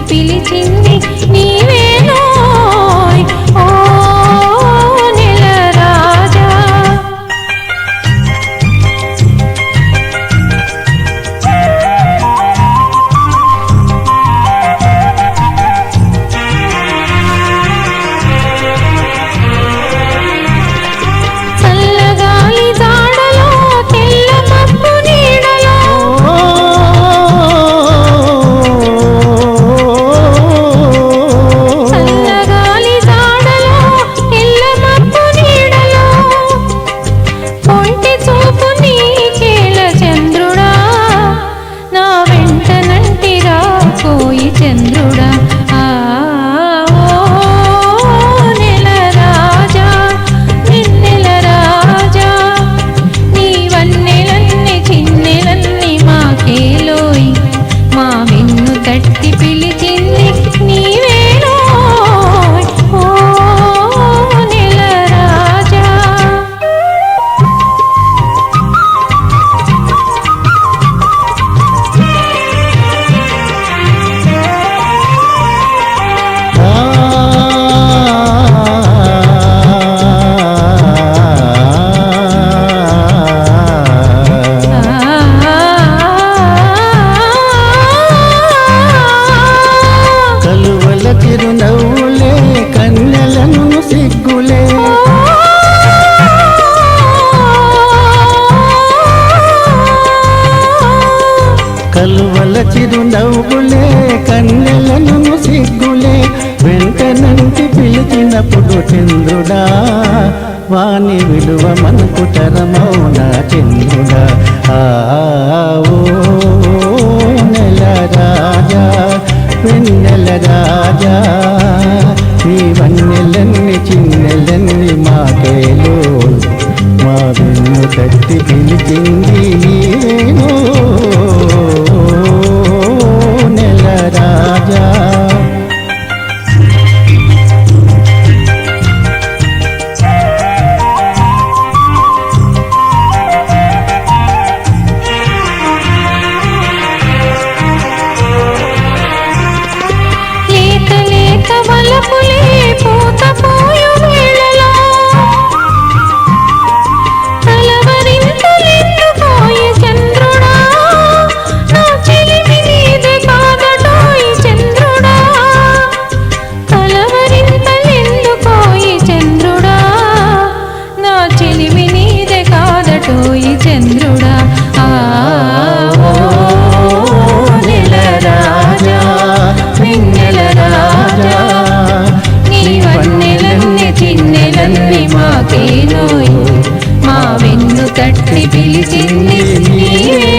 పిలిచింది నీవేనోయ్ ఓ నెల రాజా. చల్లగాలి జాడలో తెల్ల మబ్బు నీడలో చల్లగాలి జాడలో తెల్ల మబ్బు నీడలో పొంటి చూపు నీకేల చంద్రుడా నా వెంట నంటిరా కోయి చంద్రుడా. నెల రాజా నిన్నెల రాజా నీ వన్నెలన్నీ చిన్నెలన్నీ మాకేలోయ్ మా వెన్ను తట్టి పిలిచింది నీవేనోయ్ ఓ నెల రాజా. కలువల చిరునవ్వులే కన్నెలను సిగ్గులే కలువల చిరునవ్వులే కన్నెలను సిగ్గులే వెంట నంటి పిలిచినప్పుడు చంద్రుడా వాని విలువ మనకు తరమౌనా చంద్రుడా. ఓ నెల రాజా వెన్నెల రాజా నీ వన్నెలన్నీ చిన్నెలన్నీ మాకేలో మా వెన్ను తట్టి పిలిచింది నీవేనో నెల రాజా. లేత లేత వలపులే పూత పోయు వేళలో కలవరింతలెందుకోయి చంద్రుడా నా చెలిమి నీదే కాదటోయి చంద్రుడా. కలవరింతలెందుకోయి చంద్రుడా నా చెలిమి నీదే కాదటోయి చంద్రుడా. ఓ నెల రాజా వెన్నెల రాజా నీ వన్నెలన్నీ చిన్నెలన్నీ మాకేనోయ్ మా వెన్ను తట్టి పిలిచింది నీవే